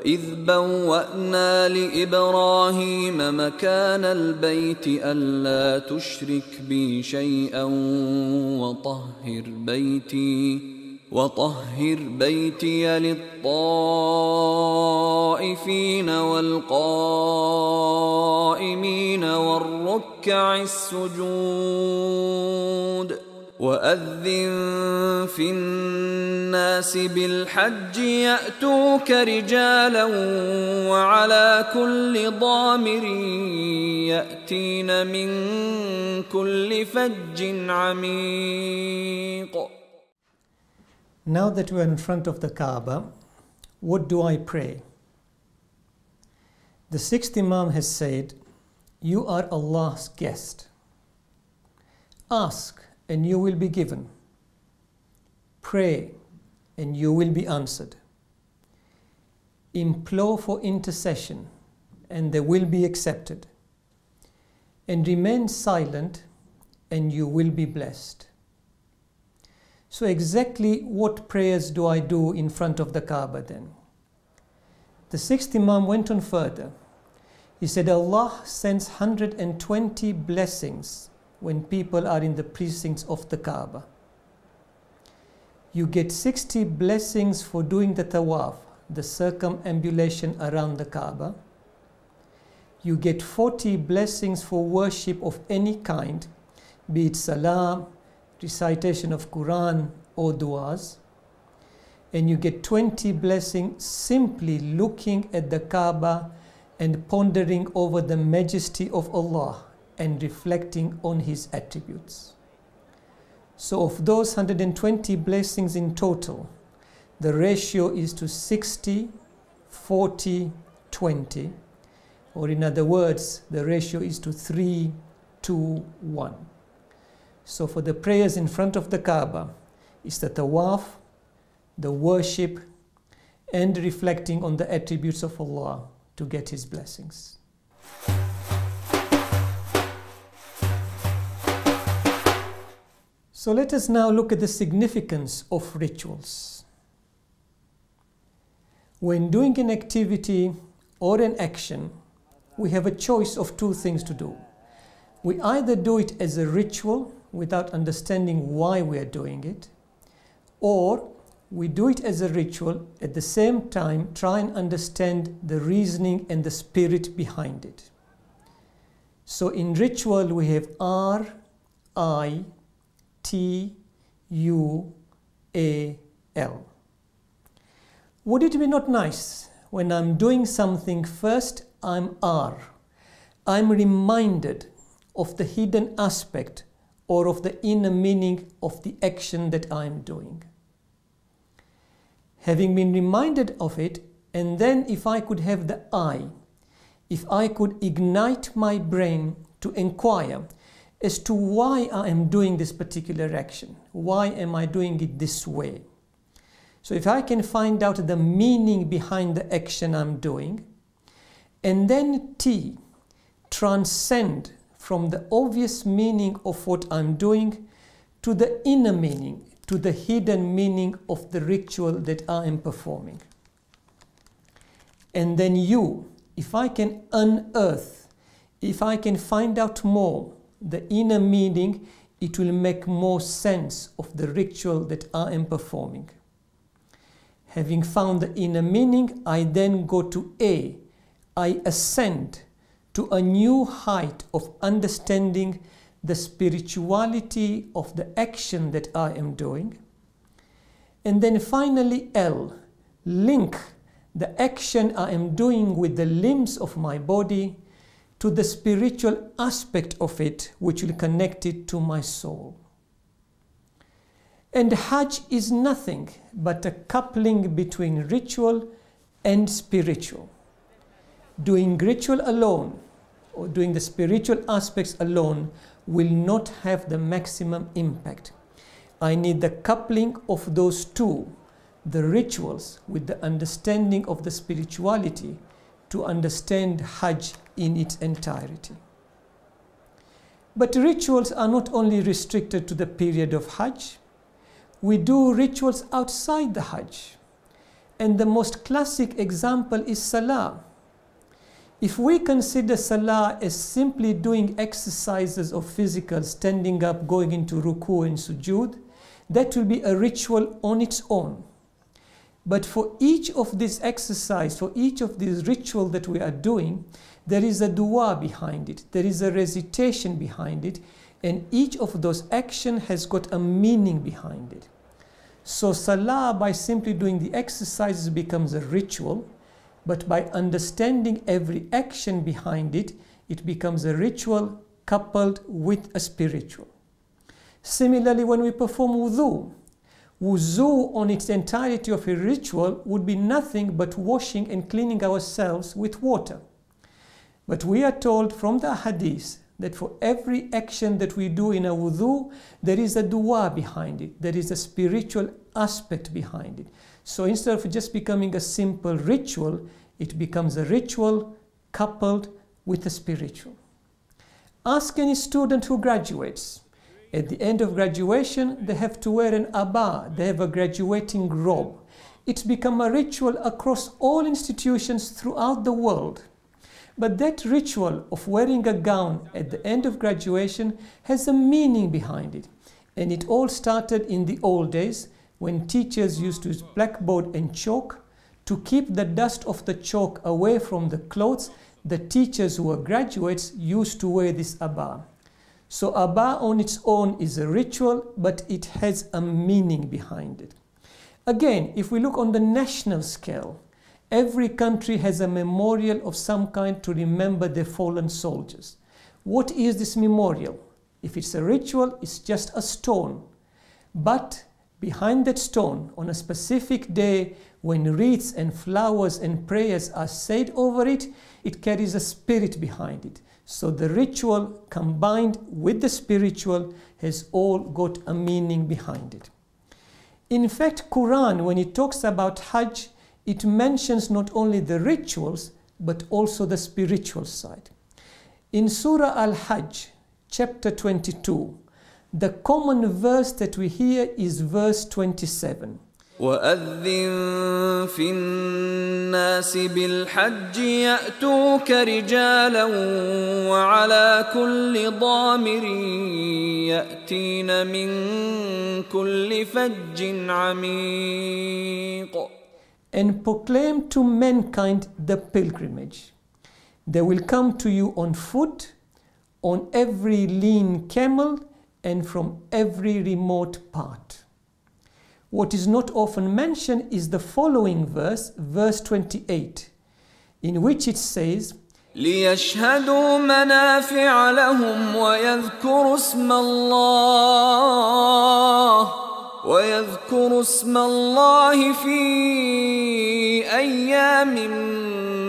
وإذ بوأنا لإبراهيم مكان البيت ألا تشرك بي شيئا وطهر بيتي للطائفين والقائمين والركع السجود وأذن في الناس بالحج يأتوك رجالا وعلى كل ضامر يأتين من كل فج عميق. Now that we are in front of the Kaaba, what do I pray? The sixth Imam has said, you are Allah's guest. Ask and you will be given. Pray and you will be answered. Implore for intercession and they will be accepted. And remain silent and you will be blessed. So exactly what prayers do I do in front of the Kaaba then? The sixth Imam went on further. He said Allah sends 120 blessings when people are in the precincts of the Kaaba. You get 60 blessings for doing the tawaf, the circumambulation around the Kaaba. You get 40 blessings for worship of any kind, be it salam, recitation of Quran or du'as. And you get 20 blessings simply looking at the Kaaba and pondering over the majesty of Allah and reflecting on His attributes. So of those 120 blessings in total, the ratio is to 60, 40, 20, or in other words, the ratio is to 3, 2, 1. So for the prayers in front of the Kaaba, it's the tawaf, the worship, and reflecting on the attributes of Allah to get His blessings. So let us now look at the significance of rituals. When doing an activity or an action, we have a choice of two things to do. We either do it as a ritual without understanding why we are doing it, or we do it as a ritual, at the same time try and understand the reasoning and the spirit behind it. So in ritual we have R, I, T, U, A, L. Would it be not nice when I'm doing something first I'm R, I'm reminded of the hidden aspect or of the inner meaning of the action that I'm doing. Having been reminded of it, and then if I could have the I, if I could ignite my brain to inquire as to why I am doing this particular action, why am I doing it this way? So if I can find out the meaning behind the action I'm doing, and then T, transcend from the obvious meaning of what I'm doing to the inner meaning, to the hidden meaning of the ritual that I am performing. And then U, if I can unearth, if I can find out more, the inner meaning, it will make more sense of the ritual that I am performing. Having found the inner meaning, I then go to A. I ascend to a new height of understanding the spirituality of the action that I am doing. And then finally L, link the action I am doing with the limbs of my body to the spiritual aspect of it, which will connect it to my soul. And Hajj is nothing but a coupling between ritual and spiritual. Doing ritual alone or doing the spiritual aspects alone will not have the maximum impact. I need the coupling of those two, the rituals with the understanding of the spirituality, to understand Hajj in its entirety. But rituals are not only restricted to the period of Hajj. We do rituals outside the Hajj. And the most classic example is Salah. If we consider Salah as simply doing exercises of physical, standing up, going into ruku and sujood, that will be a ritual on its own. But for each of these exercises, for each of these rituals that we are doing, there is a dua behind it, there is a recitation behind it, and each of those actions has got a meaning behind it. So Salah, by simply doing the exercises, becomes a ritual, but by understanding every action behind it, it becomes a ritual coupled with a spiritual. Similarly, when we perform wudu, wudu on its entirety of a ritual would be nothing but washing and cleaning ourselves with water. But we are told from the hadith that for every action that we do in a wudu, there is a dua behind it, there is a spiritual aspect behind it. So instead of just becoming a simple ritual, it becomes a ritual coupled with a spiritual. Ask any student who graduates. At the end of graduation, they have to wear an abba, they have a graduating robe. It's become a ritual across all institutions throughout the world. But that ritual of wearing a gown at the end of graduation has a meaning behind it. And it all started in the old days when teachers used to use blackboard and chalk to keep the dust of the chalk away from the clothes. The teachers who were graduates used to wear this abba. So abba on its own is a ritual, but it has a meaning behind it. Again, if we look on the national scale, every country has a memorial of some kind to remember their fallen soldiers. What is this memorial? If it's a ritual, it's just a stone. But behind that stone, on a specific day, when wreaths and flowers and prayers are said over it, it carries a spirit behind it. So the ritual combined with the spiritual has all got a meaning behind it. In fact, Quran, when it talks about Hajj, it mentions not only the rituals, but also the spiritual side. In Surah Al-Hajj, chapter 22, the common verse that we hear is verse 27. وَأَذِّن فِي النَّاسِ بِالْحَجِّ يَأْتُوكَ رِجَالًا وَعَلَى كُلِّ ضَامِرٍ يَأْتِينَ مِنْ كُلِّ فَجٍّ عَمِيقٍ. And proclaim to mankind the pilgrimage. They will come to you on foot, on every lean camel, and from every remote part. What is not often mentioned is the following verse, verse 28, in which it says, لِيَشْهَدُوا مَنَافِعَ لَهُمْ وَيَذْكُرُوا اسْمَ اللَّهِ فِي أَيَّامٍ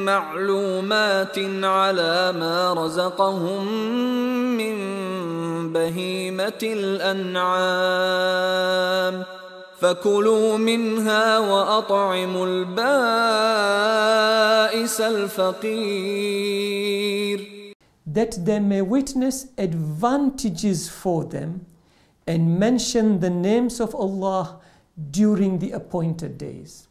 مَّعْلُومَاتٍ عَلَى مَا رَزَقَهُم مِّن بَهِيمَةِ الْأَنْعَامِ فَكُلُوا مِنْهَا وَأَطْعِمُوا الْبَائِسَ الْفَقِيرَ. That they may witness advantages for them and mention the names of Allah during the appointed days.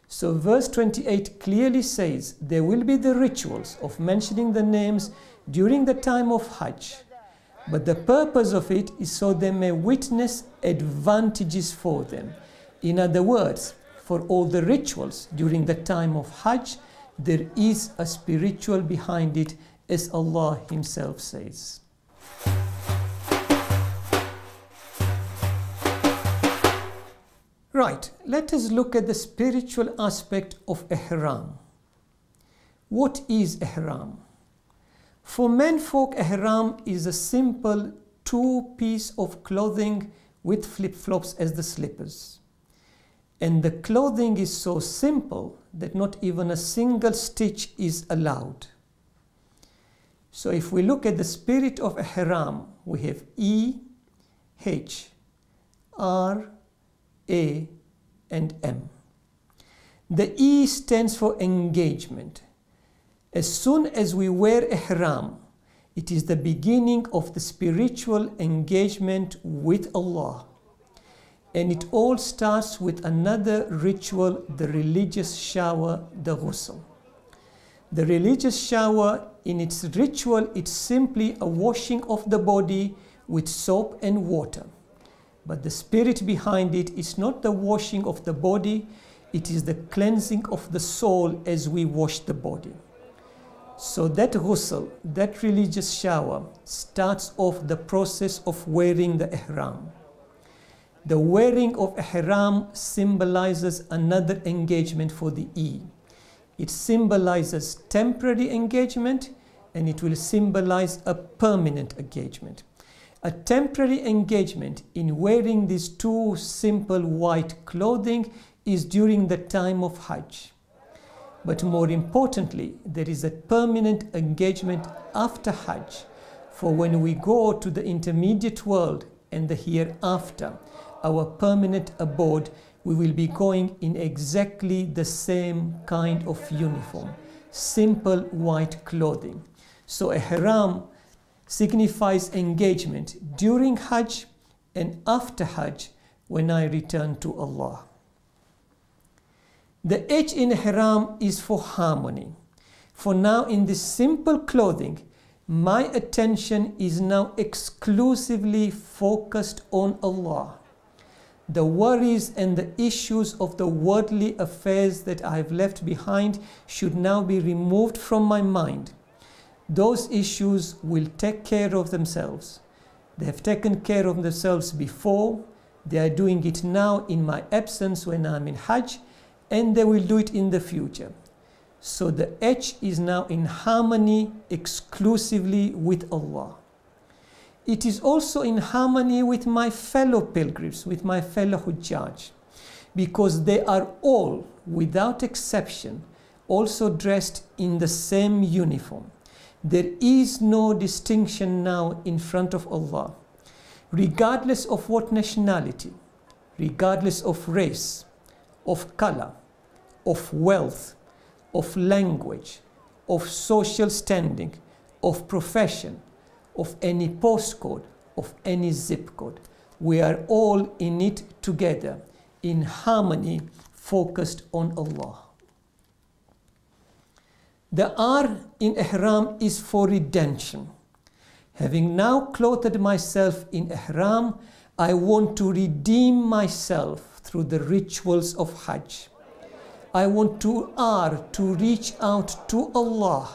So verse 28 clearly says there will be the rituals of mentioning the names during the time of Hajj. But the purpose of it is so they may witness advantages for them. In other words, for all the rituals during the time of Hajj, there is a spiritual behind it, as Allah Himself says. Right, let us look at the spiritual aspect of ihram. What is ihram? For menfolk, ihram is a simple two-piece of clothing with flip-flops as the slippers. And the clothing is so simple that not even a single stitch is allowed. So if we look at the spirit of ihram, we have E, H, R, A, and M. The E stands for engagement. As soon as we wear ihram, it is the beginning of the spiritual engagement with Allah. And it all starts with another ritual, the religious shower, the ghusl. The religious shower, in its ritual, it's simply a washing of the body with soap and water. But the spirit behind it is not the washing of the body, it is the cleansing of the soul as we wash the body. So that ghusl, that religious shower, starts off the process of wearing the ihram. The wearing of ihram symbolizes another engagement for the Eid. It symbolizes temporary engagement, and it will symbolize a permanent engagement. A temporary engagement in wearing these two simple white clothing is during the time of Hajj. But more importantly, there is a permanent engagement after Hajj, for when we go to the intermediate world and the hereafter, our permanent abode, we will be going in exactly the same kind of uniform, simple white clothing. So ihram signifies engagement during Hajj and after Hajj when I return to Allah. The H in ihram is for harmony. For now, in this simple clothing, my attention is now exclusively focused on Allah. The worries and the issues of the worldly affairs that I have left behind should now be removed from my mind. Those issues will take care of themselves. They have taken care of themselves before, they are doing it now in my absence when I'm in Hajj, and they will do it in the future. So the H is now in harmony exclusively with Allah. It is also in harmony with my fellow pilgrims, with my fellow Hujjaj, because they are all, without exception, also dressed in the same uniform. There is no distinction now in front of Allah, regardless of what nationality, regardless of race, of color, of wealth, of language, of social standing, of profession, of any postcode, of any zip code. We are all in it together, in harmony, focused on Allah. The R in ihram is for redemption. Having now clothed myself in ihram, I want to redeem myself through the rituals of Hajj. I want to R to reach out to Allah,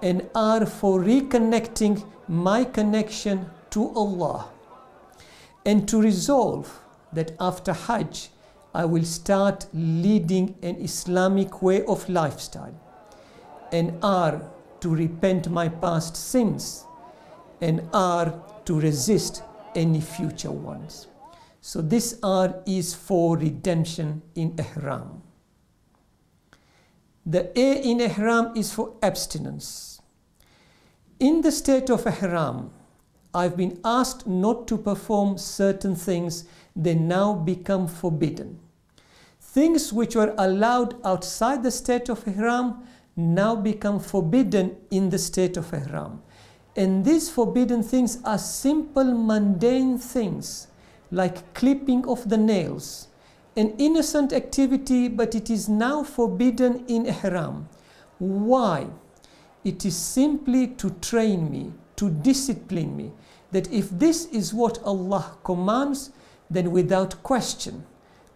and R for reconnecting my connection to Allah, and to resolve that after Hajj I will start leading an Islamic way of lifestyle, and R to repent my past sins, and R to resist any future ones. So this R is for redemption in ihram. The A in ihram is for abstinence. In the state of ihram, I've been asked not to perform certain things, they now become forbidden. Things which were allowed outside the state of ihram now become forbidden in the state of ihram. And these forbidden things are simple mundane things like clipping of the nails, an innocent activity, but it is now forbidden in ihram. Why? It is simply to train me, to discipline me, that if this is what Allah commands, then without question,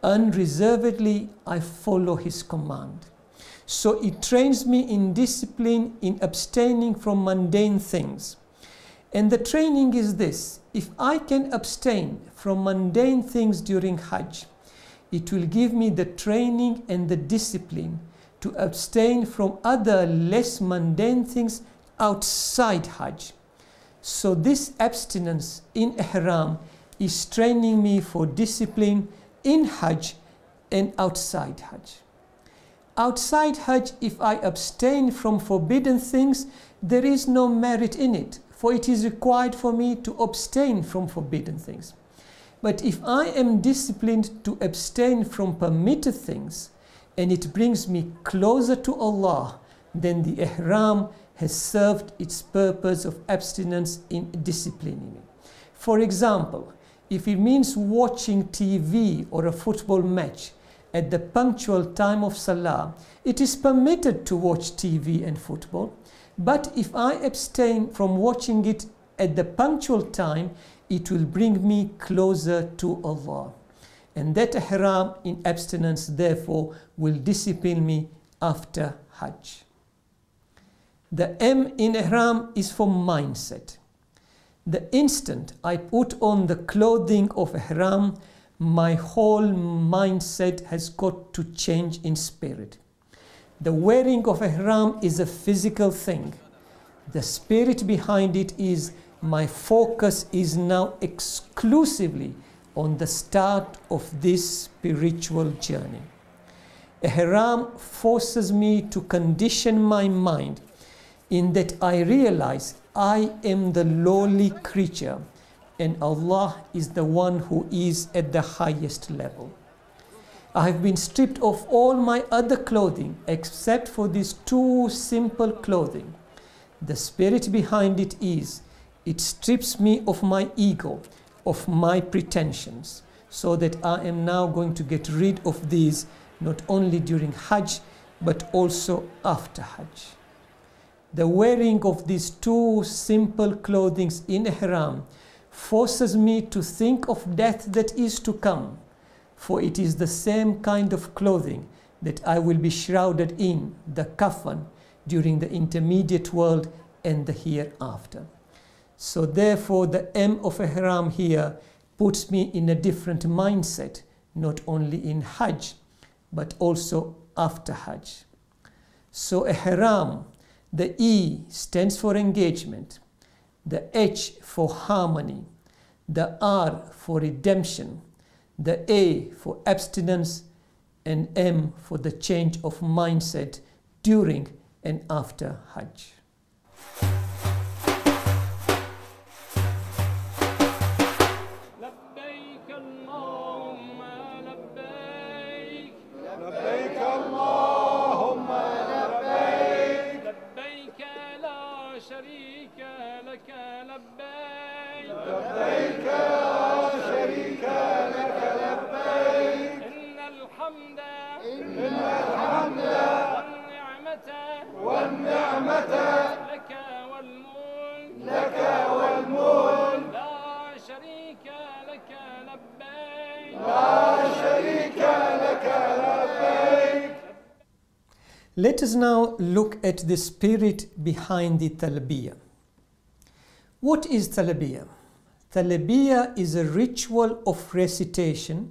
unreservedly, I follow His command. So it trains me in discipline, in abstaining from mundane things. And the training is this: if I can abstain from mundane things during Hajj, it will give me the training and the discipline to abstain from other less mundane things outside Hajj. So this abstinence in ihram is training me for discipline in Hajj and outside Hajj. Outside Hajj, if I abstain from forbidden things, there is no merit in it, for it is required for me to abstain from forbidden things. But if I am disciplined to abstain from permitted things, and it brings me closer to Allah, then the ihram has served its purpose of abstinence in disciplining me. For example, if it means watching TV or a football match at the punctual time of Salah, it is permitted to watch TV and football. But if I abstain from watching it at the punctual time, it will bring me closer to Allah. And that ihram in abstinence, therefore, will discipline me after Hajj. The M in ihram is for mindset. The instant I put on the clothing of ihram, my whole mindset has got to change in spirit. The wearing of ihram is a physical thing. The spirit behind it is my focus is now exclusively on the start of this spiritual journey. Ihram forces me to condition my mind in that I realize I am the lowly creature and Allah is the one who is at the highest level. I have been stripped of all my other clothing except for these two simple clothing. The spirit behind it is, it strips me of my ego, of my pretensions, so that I am now going to get rid of these not only during Hajj but also after Hajj. The wearing of these two simple clothings in ihram forces me to think of death that is to come, for it is the same kind of clothing that I will be shrouded in, the kafan, during the intermediate world and the hereafter. So therefore the M of ihram here puts me in a different mindset, not only in Hajj but also after Hajj. So ihram, the E stands for engagement, the H for harmony, the R for redemption, the A for abstinence, and M for the change of mindset during and after Hajj. Let us now look at the spirit behind the talbiyah. What is talbiyah? Talbiyah is a ritual of recitation,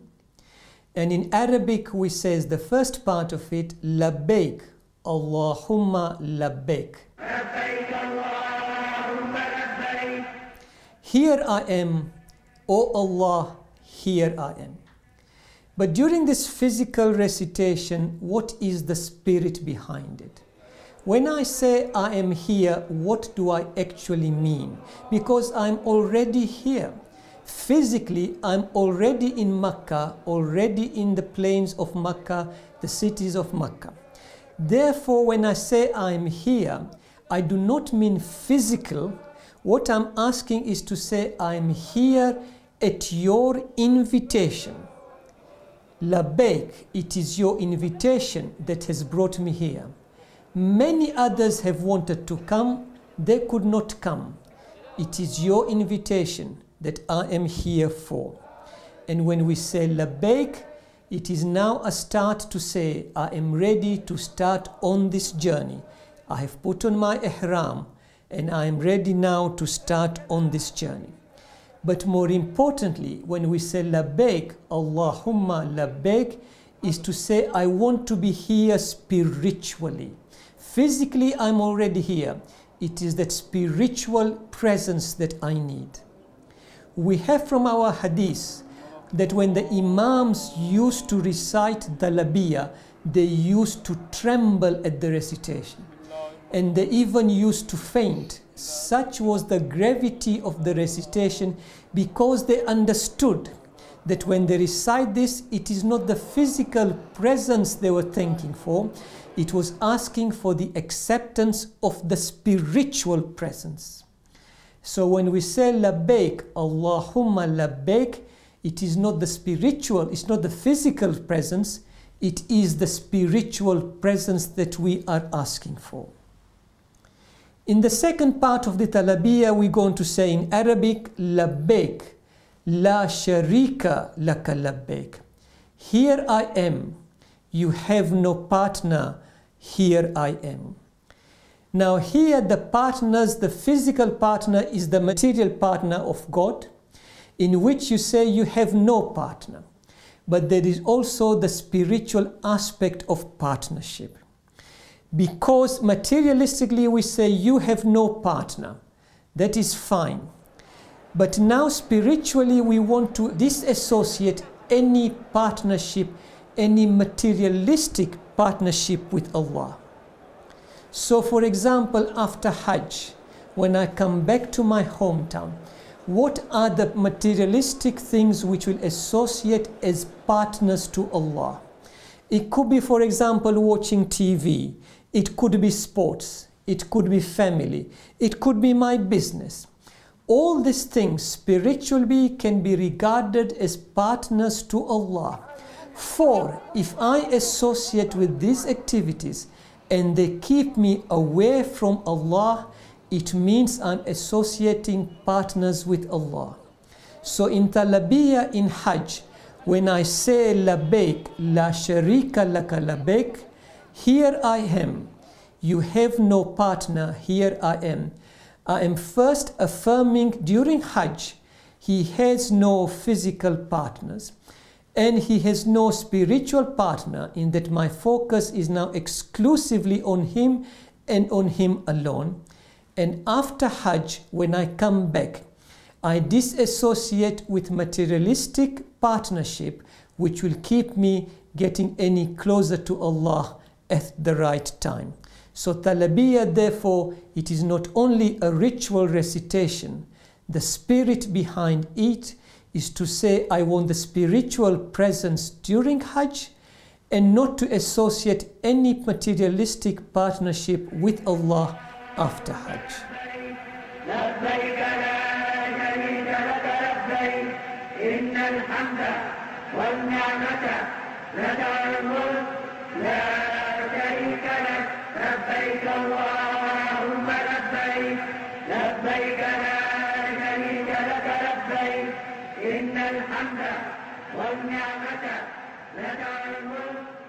and in Arabic we say the first part of it, labbaik, Allahumma labbaik. Here I am, O Allah, here I am. But during this physical recitation, what is the spirit behind it? When I say I am here, what do I actually mean? Because I'm already here. Physically, I'm already in Makkah, already in the plains of Makkah, the cities of Makkah. Therefore, when I say I'm here, I do not mean physical. What I'm asking is to say I'm here at your invitation. Labbaik, it is your invitation that has brought me here. Many others have wanted to come, they could not come. It is your invitation that I am here for. And when we say labbaik, it is now a start to say, I am ready to start on this journey. I have put on my ihram and I am ready now to start on this journey. But more importantly, when we say labbaik, Allahumma labbaik, is to say I want to be here spiritually. Physically, I'm already here. It is that spiritual presence that I need. We have from our hadith that when the imams used to recite the talbiyah, they used to tremble at the recitation. And they even used to faint. Such was the gravity of the recitation, because they understood that when they recite this, it is not the physical presence they were thanking for, it was asking for the acceptance of the spiritual presence. So when we say labbaik, Allahumma labbaik, It is not the spiritual, it's not the physical presence, it is the spiritual presence that we are asking for. In the second part of the talabiyya, we're going to say in Arabic, labbaik, la sharika laka labbaik. Here I am, you have no partner, here I am. Now here the partners, the physical partner is the material partner of God, in which you say you have no partner. But there is also the spiritual aspect of partnership. Because materialistically we say you have no partner, that is fine. But now spiritually we want to disassociate any partnership, any materialistic partnership with Allah. So for example, after Hajj, when I come back to my hometown, what are the materialistic things which will associate as partners to Allah? It could be, for example, watching TV. It could be sports. It could be family. It could be my business. All these things spiritually can be regarded as partners to Allah. For if I associate with these activities and they keep me away from Allah, it means I'm associating partners with Allah. So in talabiyya in Hajj, when I say labbaik, la sharika laka labbaik, here I am, you have no partner, here I am. I am first affirming during Hajj, he has no physical partners and he has no spiritual partner, in that my focus is now exclusively on him and on him alone. And after Hajj, when I come back, I disassociate with materialistic partnership, which will keep me getting any closer to Allah at the right time. So talabiyya, therefore, it is not only a ritual recitation. The spirit behind it is to say, I want the spiritual presence during Hajj and not to associate any materialistic partnership with Allah after Hajj. لبيك لا شريك لك لبيك إن الحمد والنعمة لك الملك لا شريك لك لبيك اللهم لبيك لبيك لا شريك لك لبيك إن الحمد والنعمة لك الملك